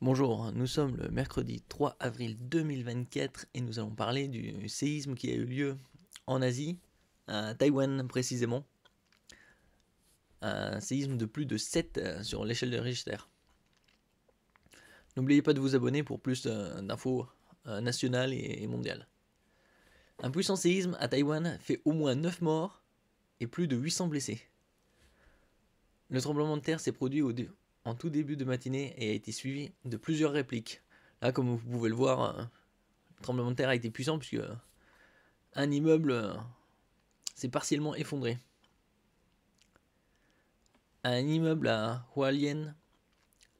Bonjour, nous sommes le mercredi 3 avril 2024 et nous allons parler du séisme qui a eu lieu en Asie, à Taïwan précisément. Un séisme de plus de 7 sur l'échelle de Richter. N'oubliez pas de vous abonner pour plus d'infos nationales et mondiales. Un puissant séisme à Taïwan fait au moins 9 morts et plus de 800 blessés. Le tremblement de terre s'est produit en tout début de matinée et a été suivi de plusieurs répliques. Là, comme vous pouvez le voir, le tremblement de terre a été puissant puisque un immeuble s'est partiellement effondré. Un immeuble à Hualien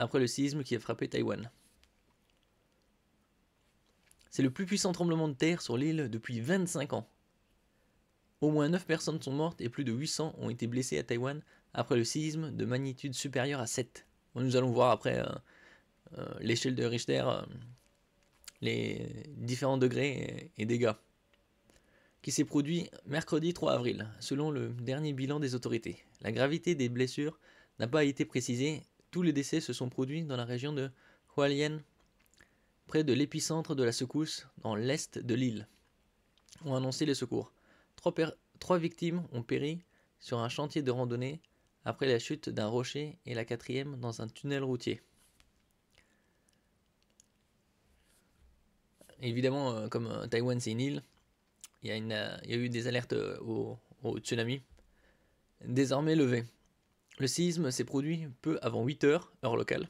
après le séisme qui a frappé Taïwan. C'est le plus puissant tremblement de terre sur l'île depuis 25 ans. Au moins 9 personnes sont mortes et plus de 800 ont été blessées à Taïwan après le séisme de magnitude supérieure à 7. Nous allons voir après l'échelle de Richter, les différents degrés et dégâts, qui s'est produit mercredi 3 avril, selon le dernier bilan des autorités. La gravité des blessures n'a pas été précisée. Tous les décès se sont produits dans la région de Hualien, près de l'épicentre de la secousse, dans l'est de l'île, ont annoncé les secours. Trois victimes ont péri sur un chantier de randonnée après la chute d'un rocher et la quatrième dans un tunnel routier. Évidemment, comme Taïwan c'est une île, il y a eu des alertes au tsunami, désormais levées. Le séisme s'est produit peu avant 8 heures, heure locale,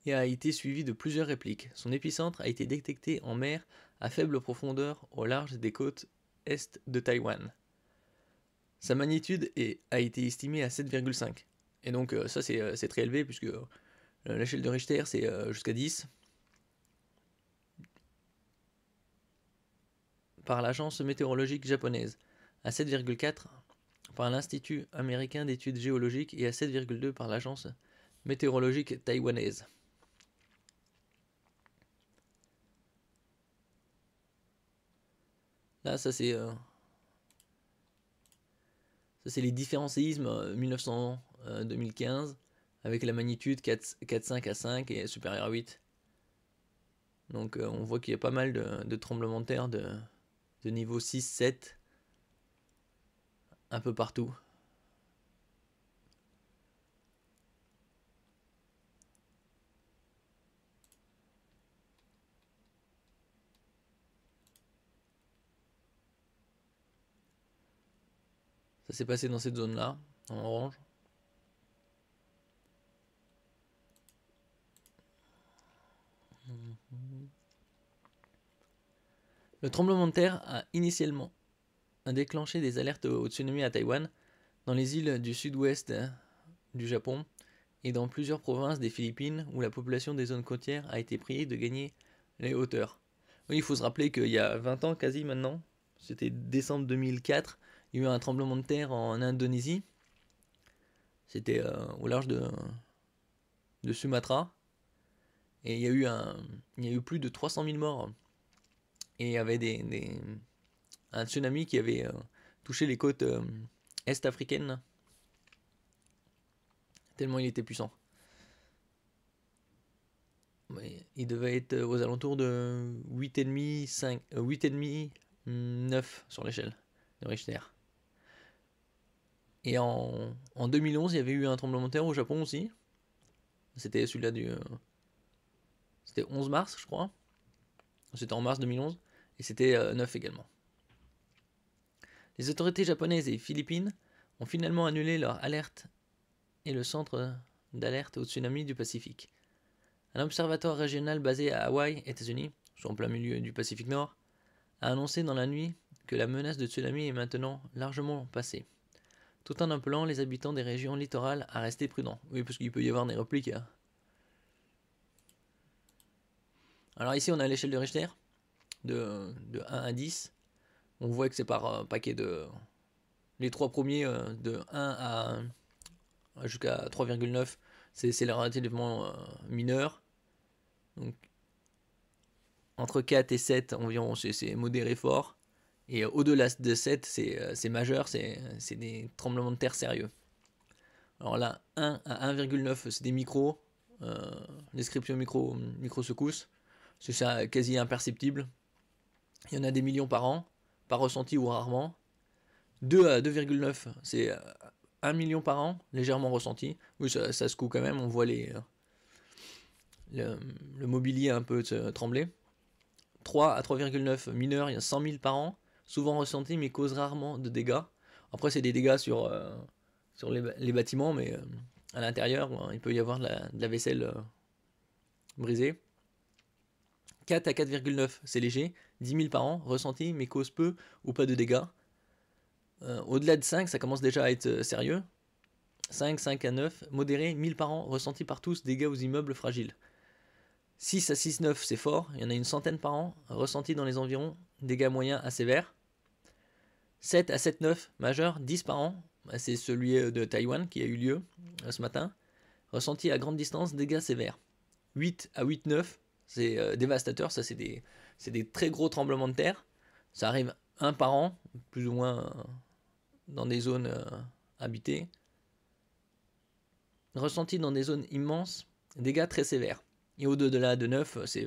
et a été suivi de plusieurs répliques. Son épicentre a été détecté en mer à faible profondeur au large des côtes est de Taïwan. Sa magnitude a été estimée à 7,5. Et donc ça c'est très élevé puisque l'échelle de Richter c'est jusqu'à 10. Par l'agence météorologique japonaise, à 7,4 par l'Institut américain d'études géologiques et à 7,2 par l'agence météorologique taïwanaise. Là, ça c'est les différents séismes 1900-2015 avec la magnitude 4,5 à 5 et supérieure à 8. Donc on voit qu'il y a pas mal de tremblements de terre de niveau 6-7 un peu partout. Ça s'est passé dans cette zone-là, en orange. Le tremblement de terre a initialement déclenché des alertes au tsunami à Taïwan, dans les îles du sud-ouest du Japon et dans plusieurs provinces des Philippines où la population des zones côtières a été priée de gagner les hauteurs. Oui, il faut se rappeler qu'il y a 20 ans quasi maintenant, c'était décembre 2004, il y a eu un tremblement de terre en Indonésie. C'était au large de Sumatra. Et il y a eu plus de 300 000 morts. Et il y avait un tsunami qui avait touché les côtes est-africaines, tellement il était puissant. Mais il devait être aux alentours de 8,5, 9 sur l'échelle de Richter. Et en 2011, il y avait eu un tremblement de terre au Japon aussi. C'était celui-là c'était 11 mars, je crois. C'était en mars 2011. Et c'était 9 également. Les autorités japonaises et philippines ont finalement annulé leur alerte et le centre d'alerte au tsunami du Pacifique. Un observatoire régional basé à Hawaï, États-Unis, soit en plein milieu du Pacifique Nord, a annoncé dans la nuit que la menace de tsunami est maintenant largement passée, tout en appelant les habitants des régions littorales à rester prudents. Oui, parce qu'il peut y avoir des répliques. Alors ici, on a l'échelle de Richter, de 1 à 10. On voit que c'est par paquet de... Les trois premiers, de 1 à jusqu'à 3,9, c'est relativement mineur. Donc, entre 4 et 7 environ, c'est modéré fort. Et au-delà de 7, c'est majeur, c'est des tremblements de terre sérieux. Alors là, 1 à 1,9, c'est des micros. description micro secousse, c'est ça quasi imperceptible. Il y en a des millions par an, pas ressenti ou rarement. 2 à 2,9, c'est 1 million par an, légèrement ressenti. Oui, ça secoue quand même, on voit le mobilier un peu trembler. 3 à 3,9 mineurs, il y a 100 000 par an, souvent ressenti mais cause rarement de dégâts. Après, c'est des dégâts sur les bâtiments, mais à l'intérieur, il peut y avoir de la vaisselle brisée. 4 à 4,9, c'est léger, 10 000 par an, ressenti mais cause peu ou pas de dégâts. Au-delà de 5, ça commence déjà à être sérieux. 5 à 9, modéré, 1000 par an, ressenti par tous, dégâts aux immeubles fragiles. 6 à 6,9, c'est fort, il y en a une centaine par an, ressenti dans les environs, dégâts moyens à sévères. 7 à 7,9, majeur, 10 par an, c'est celui de Taïwan qui a eu lieu ce matin. Ressenti à grande distance, dégâts sévères. 8 à 8,9, c'est dévastateur, ça c'est des très gros tremblements de terre. Ça arrive un par an, plus ou moins dans des zones habitées. Ressenti dans des zones immenses, dégâts très sévères. Et au-delà de 9, c'est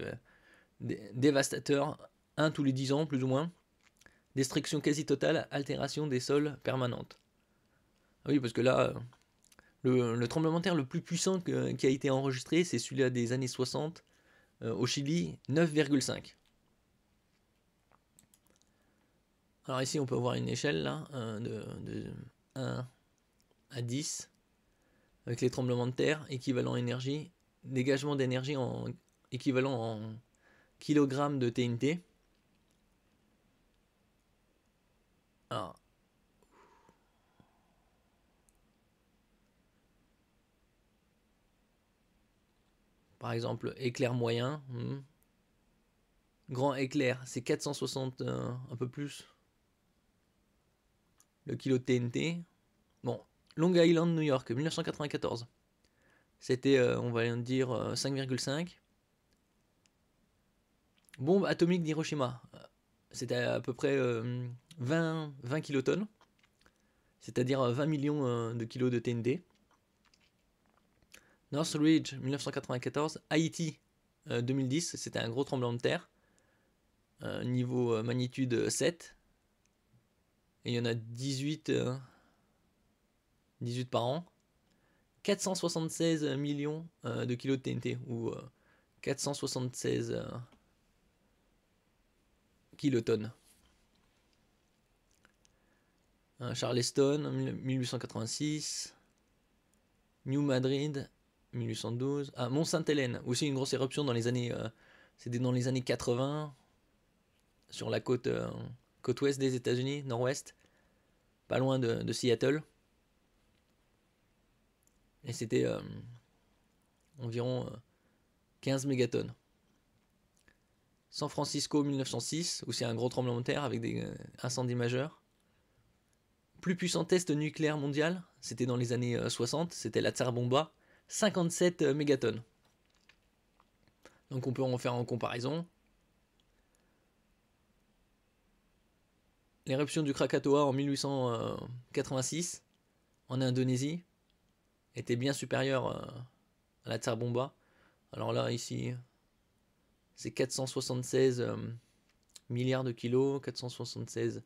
dévastateur, 1 tous les 10 ans plus ou moins. Destruction quasi totale, altération des sols permanente. Oui, parce que là, le tremblement de terre le plus puissant qui a été enregistré, c'est celui-là des années 60, au Chili, 9,5. Alors ici, on peut voir une échelle là, de 1 à 10, avec les tremblements de terre, équivalent énergie, dégagement d'énergie équivalent en kilogrammes de TNT. Alors, par exemple, éclair moyen. Grand éclair, c'est 460, un peu plus. Le kilo de TNT. Bon, Long Island, New York, 1994. C'était, on va dire, 5,5. Bombe atomique d'Hiroshima. C'était à peu près 20 kilotonnes. C'est-à-dire 20 millions de kilos de TNT. Northridge, 1994. Haïti, 2010. C'était un gros tremblement de terre. Niveau magnitude 7. Et il y en a 18 par an. 476 millions de kilos de TNT, ou 476 kilotonnes. Charleston, 1886. New Madrid, 1812. Ah, Mont-Sainte-Hélène, aussi une grosse éruption dans les années... c'était dans les années 80, sur la côte ouest des États-Unis, nord-ouest, pas loin de Seattle. Et c'était environ 15 mégatonnes. San Francisco, 1906, aussi un gros tremblement de terre avec des incendies majeurs. Plus puissant test nucléaire mondial, c'était dans les années 60, c'était la Tsar Bomba, 57 mégatonnes. Donc on peut en faire en comparaison. L'éruption du Krakatoa en 1886 en Indonésie était bien supérieure à la Tsar Bomba. Alors là, ici, c'est 476 milliards de kilos, 476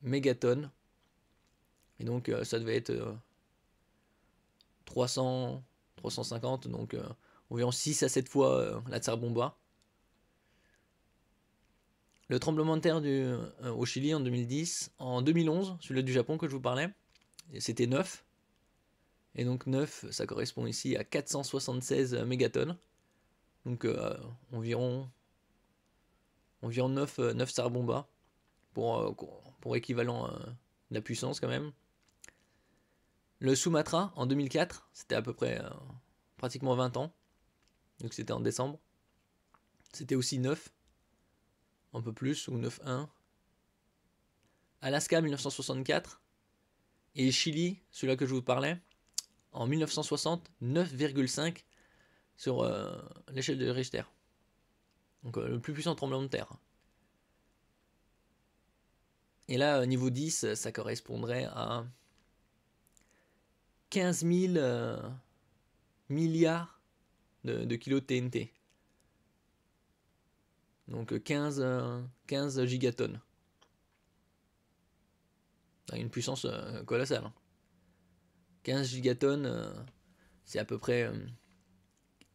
mégatonnes. Et donc ça devait être 300, 350, donc environ 6 à 7 fois la Tsar Bomba. Le tremblement de terre au Chili en 2010, en 2011, celui du Japon que je vous parlais, c'était 9. Et donc 9, ça correspond ici à 476 mégatonnes. Donc environ 9 Tsar Bomba pour équivalent de la puissance quand même. Le Sumatra en 2004, c'était à peu près pratiquement 20 ans. Donc c'était en décembre. C'était aussi 9. Un peu plus, ou 9,1. Alaska 1964. Et Chili, celui-là que je vous parlais, en 1960, 9,5 sur l'échelle de Richter. Donc le plus puissant tremblement de terre. Et là, niveau 10, ça correspondrait à 15 000 milliards de kilos de TNT. Donc 15 gigatonnes. Une puissance colossale. 15 gigatonnes, c'est à peu près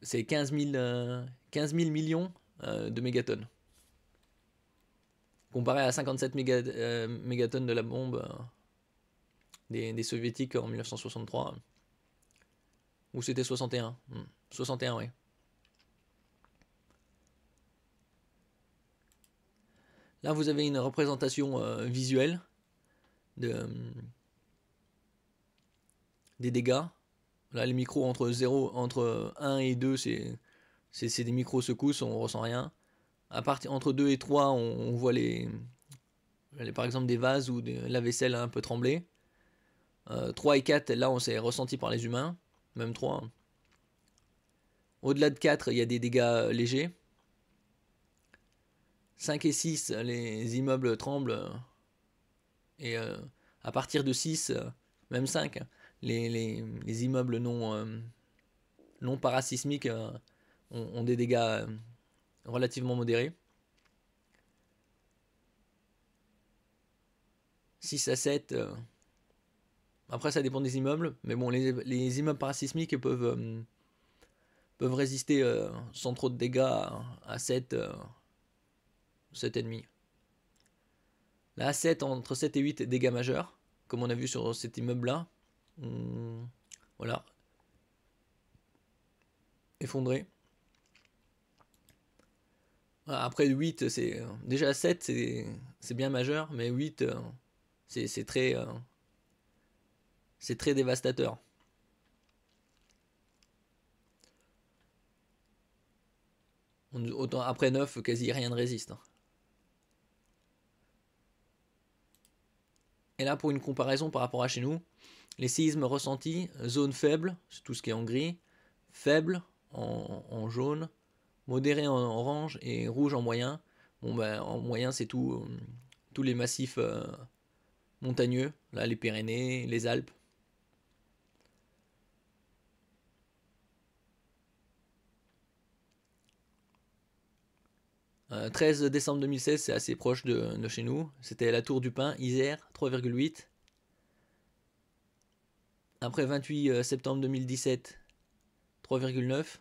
c'est 15 000 millions de mégatonnes. Comparé à 57 mégatonnes de la bombe des soviétiques en 1963. Ou c'était 61 61, oui. Là, vous avez une représentation visuelle des dégâts. Là, les micros entre 1 et 2, c'est des micro-secousses, on ressent rien. Entre 2 et 3, on voit par exemple des vases ou la vaisselle a un peu tremblé. 3 et 4, là, on s'est ressenti par les humains. Même 3. Au-delà de 4, il y a des dégâts légers. 5 et 6, les immeubles tremblent. Et à partir de 6, même 5, les immeubles non parasismiques ont des dégâts relativement modérés. 6 à 7, après ça dépend des immeubles, mais bon, les immeubles parasismiques peuvent résister sans trop de dégâts à 7, 7,5. Là, 7, entre 7 et 8, dégâts majeurs, comme on a vu sur cet immeuble-là. Voilà. Effondré. Après 8, c'est déjà 7, c'est bien majeur, mais 8, c'est très dévastateur. Autant après 9, quasi rien ne résiste. Et là, pour une comparaison par rapport à chez nous, les séismes ressentis, zone faible, c'est tout ce qui est en gris, faible en jaune, modéré en orange et rouge en moyen. Bon, ben, en moyen, c'est tous les massifs montagneux, là, les Pyrénées, les Alpes. 13 décembre 2016, c'est assez proche de chez nous. C'était la Tour du Pin, Isère, 3,8. Après 28 septembre 2017, 3,9.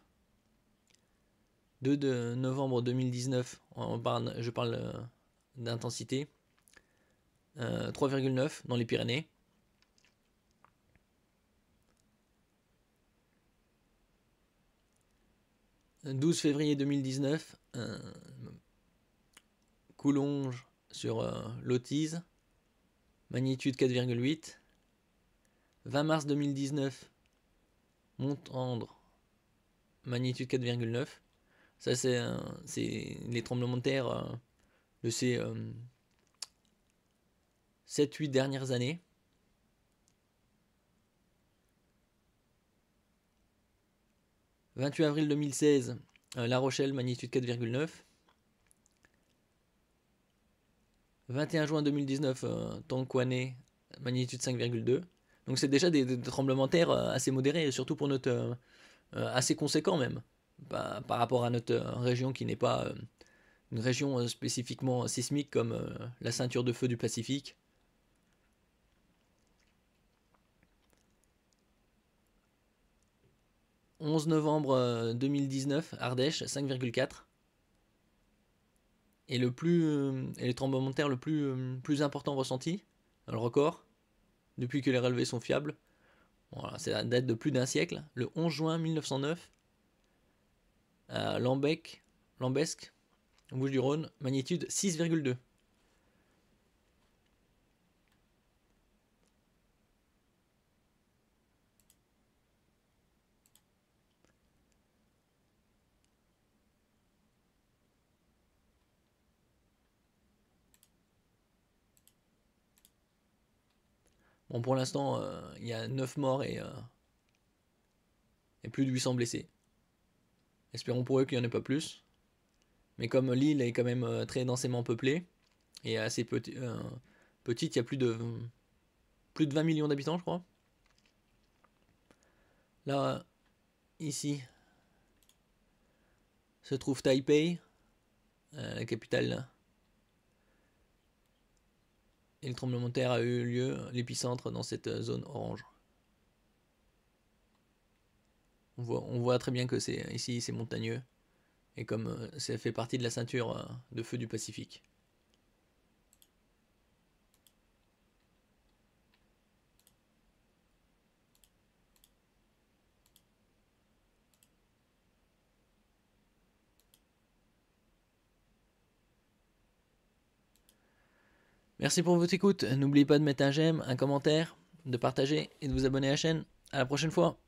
2 de novembre 2019, je parle d'intensité, 3,9 dans les Pyrénées. « 12 février 2019, Coulonges sur l'Autise, magnitude 4,8. 20 mars 2019, Montendre, magnitude 4,9. Ça, c'est les tremblements de terre de ces 7-8 dernières années. « 28 avril 2016, La Rochelle, magnitude 4,9. 21 juin 2019, Tonkouané, magnitude 5,2. Donc c'est déjà des tremblements de terre assez modérés, surtout pour notre assez conséquent même, par rapport à notre région qui n'est pas une région spécifiquement sismique comme la ceinture de feu du Pacifique. « 11 novembre 2019, Ardèche, 5,4. Et les tremblements de terre le plus important ressenti, le record, depuis que les relevés sont fiables, voilà, c'est la date de plus d'un siècle, le 11 juin 1909, à Lambesque, Bouches-du-Rhône, magnitude 6,2. Bon, pour l'instant, il y a 9 morts et plus de 800 blessés. Espérons pour eux qu'il n'y en ait pas plus. Mais comme l'île est quand même très densément peuplée et assez petite, il y a plus de 20 millions d'habitants, je crois. Là, ici se trouve Taipei, la capitale. Et le tremblement de terre a eu lieu, l'épicentre, dans cette zone orange. On voit très bien que ici c'est montagneux. Et comme ça fait partie de la ceinture de feu du Pacifique. Merci pour votre écoute. N'oubliez pas de mettre un j'aime, un commentaire, de partager et de vous abonner à la chaîne. À la prochaine fois.